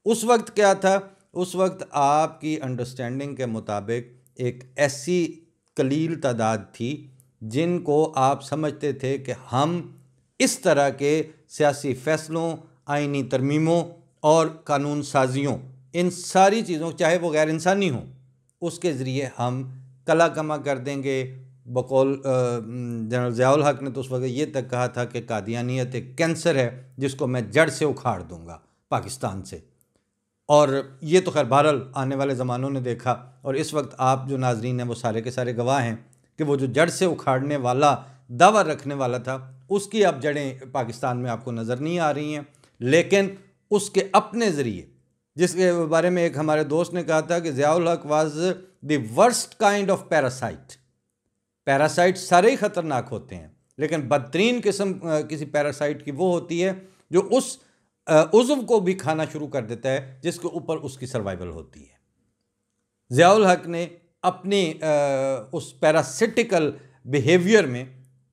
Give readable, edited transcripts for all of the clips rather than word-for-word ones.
उस वक्त क्या था? उस वक्त आपकी अंडरस्टैंडिंग के मुताबिक एक ऐसी कलील तादाद थी जिनको आप समझते थे कि हम इस तरह के सियासी फ़ैसलों, आइनी तरमीमों और कानून साजियों, इन सारी चीज़ों, चाहे वो गैर इंसानी हों, उसके ज़रिए हम कला कमा कर देंगे। बकौल जनरल ज़ियाउल हक ने तो उस वक्त ये तक कहा था कि कादियानियत एक कैंसर है जिसको मैं जड़ से उखाड़ दूंगा पाकिस्तान से। और ये तो खैर बहरहाल आने वाले ज़मानों ने देखा, और इस वक्त आप जो नाजरीन हैं वो सारे के सारे गवाह हैं कि वो जो जड़ से उखाड़ने वाला दावा रखने वाला था उसकी अब जड़ें पाकिस्तान में आपको नज़र नहीं आ रही हैं। लेकिन उसके अपने ज़रिए, जिसके बारे में एक हमारे दोस्त ने कहा था कि ज़ियाउल हक was the worst kind of parasite. Parasite सारे ही ख़तरनाक होते हैं, लेकिन बदतरीन किस्म किसी पैरासाइट की वो होती है जो उस उज़्व को भी खाना शुरू कर देता है जिसके ऊपर उसकी सर्वाइवल होती है। ज़ियाउल हक ने अपनी उस पैरासिटिकल बिहेवियर में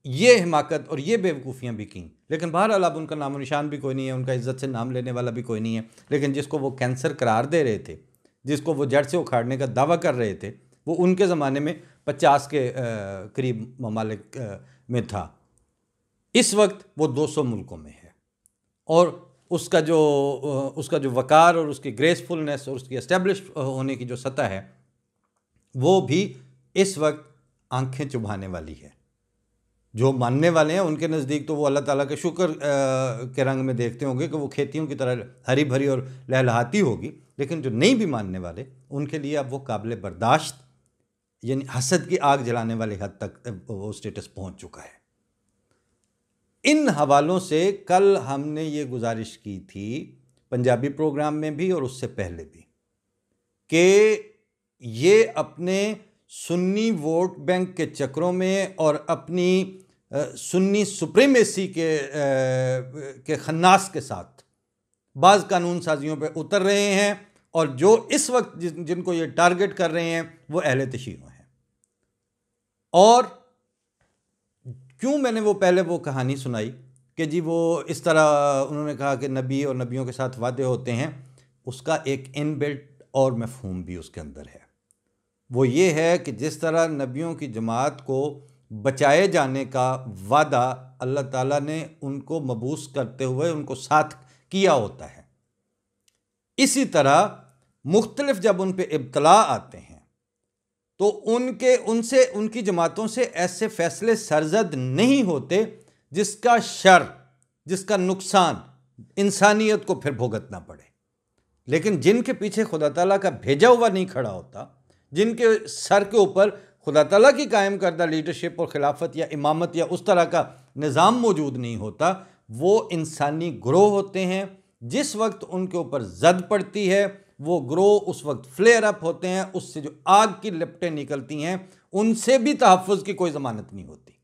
ये हिमाकत और ये बेवकूफ़ियाँ भी की, लेकिन बहरहाल अब उनका नामो निशान भी कोई नहीं है, उनका इज़्ज़त से नाम लेने वाला भी कोई नहीं है। लेकिन जिसको वो कैंसर करार दे रहे थे, जिसको वो जड़ से उखाड़ने का दावा कर रहे थे, वो उनके ज़माने में 50 के करीब ममालिक में था। इस वक्त वो 200 मुल्कों में है, और उसका जो वक़ार और उसकी ग्रेसफुलनेस और उसकी एस्टेब्लिश होने की जो सतह है वो भी इस वक्त आंखें चुभाने वाली है। जो मानने वाले हैं उनके नज़दीक तो वो अल्लाह ताला के शुक्र के रंग में देखते होंगे कि वो खेतियों की तरह हरी भरी और लहलहाती होगी, लेकिन जो नहीं भी मानने वाले उनके लिए अब वो काबिल बर्दाश्त, यानी हसद की आग जलाने वाली हद तक वो स्टेटस पहुंच चुका है। इन हवालों से कल हमने ये गुजारिश की थी पंजाबी प्रोग्राम में भी और उससे पहले भी कि ये अपने सुन्नी वोट बैंक के चक्रों में और अपनी सुन्नी सुप्रीमेसी के खन्नास के साथ बाज़ कानून साजियों पे उतर रहे हैं, और जो इस वक्त जिनको ये टारगेट कर रहे हैं वो अहले तशीह हैं। और क्यों मैंने वो पहले वो कहानी सुनाई कि जी वो इस तरह उन्होंने कहा कि नबी और नबियों के साथ वादे होते हैं, उसका एक इनबिल्ट और मफहूम भी उसके अंदर है। वो ये है कि जिस तरह नबियों की जमात को बचाए जाने का वादा अल्लाह ताला ने उनको मबूस करते हुए उनको साथ किया होता है, इसी तरह मुख्तलिफ जब उन पे इब्तला आते हैं तो उनसे उनकी जमातों से ऐसे फैसले सरजद नहीं होते जिसका शर, जिसका नुकसान इंसानियत को फिर भुगतना पड़े। लेकिन जिनके पीछे खुदा ताला का भेजा हुआ नहीं खड़ा होता, जिनके सर के ऊपर खुदा ताला की कायम करदा लीडरशिप और खिलाफत या इमामत या उस तरह का निज़ाम मौजूद नहीं होता, वो इंसानी ग्रोह होते हैं। जिस वक्त उनके ऊपर जद पड़ती है वो ग्रोह उस वक्त फ्लेयर अप होते हैं, उससे जो आग की लपटें निकलती हैं उनसे भी तहफ़्फ़ुज़ की कोई ज़मानत नहीं होती।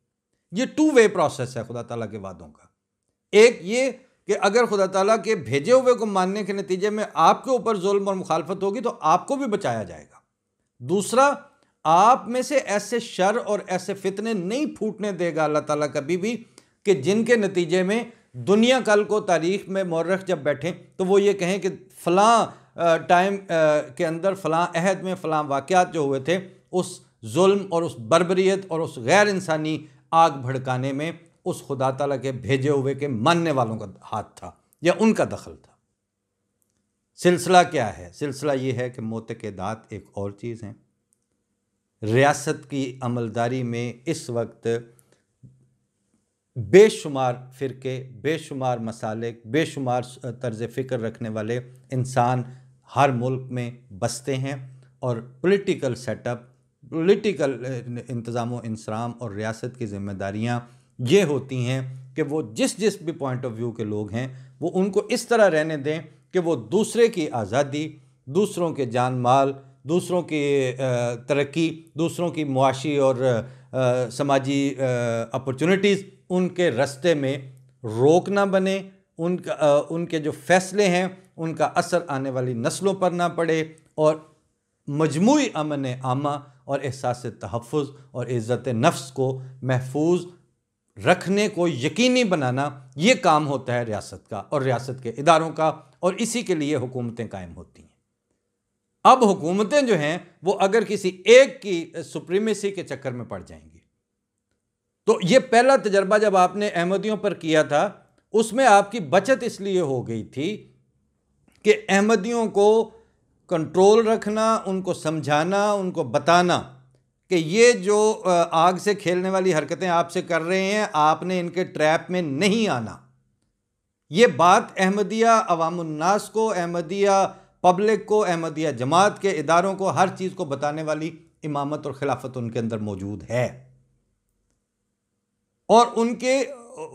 ये टू वे प्रोसेस है खुदा ताला के वादों का। एक ये कि अगर खुदा ताला के भेजे हुए को मानने के नतीजे में आपके ऊपर जुल्म और मुखालफत होगी तो आपको भी बचाया जाएगा। दूसरा, आप में से ऐसे शर और ऐसे फितने नहीं फूटने देगा अल्लाह ताला कभी भी कि जिनके नतीजे में दुनिया कल को तारीख़ में मौरख जब बैठें तो वो ये कहें कि फ़लाँ टाइम के अंदर फ़लाँ अहद में फ़लाँ वाक़यात जो हुए थे उस जुल्म और उस बर्बरियत और उस गैर इंसानी आग भड़काने में उस खुदा ताला के भेजे हुए के मानने वालों का हाथ था या उनका दखल था। सिलसिला क्या है? सिलसिला ये है कि मोतक़दात एक और चीज़ हैं। रियासत की अमलदारी में इस वक्त बेशुमार फ़िरके, बेशुमार मसालिक, बेशुमार तर्ज़ फ़िक्र रखने वाले इंसान हर मुल्क में बसते हैं, और पॉलिटिकल सेटअप, पॉलिटिकल इंतज़ाम इंसराम और रियासत की ज़िम्मेदारियाँ ये होती हैं कि वो जिस भी पॉइंट ऑफ व्यू के लोग हैं वो उनको इस तरह रहने दें कि वो दूसरे की आज़ादी, दूसरों के जान माल, दूसरों की तरक्की, दूसरों की मुआशी और समाजी अपॉर्चुनिटीज़ उनके रास्ते में रोक ना बने, उनके जो फ़ैसले हैं उनका असर आने वाली नस्लों पर ना पड़े, और मजमूई अमन आमा और एहसास तहफ़्फ़ुज़ और इज़्ज़त नफ्स को महफूज रखने को यकीनी बनाना, ये काम होता है रियासत का और रियासत के इदारों का, और इसी के लिए हुकूमतें कायम होती हैं। अब हुकूमतें जो हैं वो अगर किसी एक की सुप्रीमेसी के चक्कर में पड़ जाएंगी, तो ये पहला तजर्बा जब आपने अहमदियों पर किया था, उसमें आपकी बचत इसलिए हो गई थी कि अहमदियों को कंट्रोल रखना, उनको समझाना, उनको बताना कि ये जो आग से खेलने वाली हरकतें आपसे कर रहे हैं, आपने इनके ट्रैप में नहीं आना। ये बात अहमदिया अवामुन्नास को, अहमदिया पब्लिक को, अहमदिया जमात के इदारों को, हर चीज़ को बताने वाली इमामत और खिलाफत उनके अंदर मौजूद है, और उनके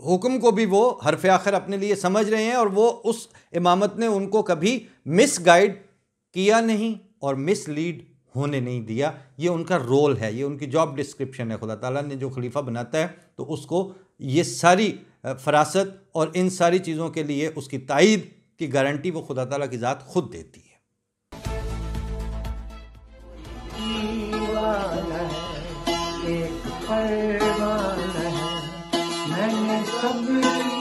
हुक्म को भी वो हरफ आखिर अपने लिए समझ रहे हैं, और वो उस इमामत ने उनको कभी मिसगाइड किया नहीं और मिसलीड होने नहीं दिया। ये उनका रोल है, ये उनकी जॉब डिस्क्रिप्शन है। खुदा ताला ने जो खलीफा बनाता है तो उसको ये सारी फरासत और इन सारी चीज़ों के लिए उसकी ताईद की गारंटी वो खुदा ताला की ज़ात खुद देती है। मैंने सब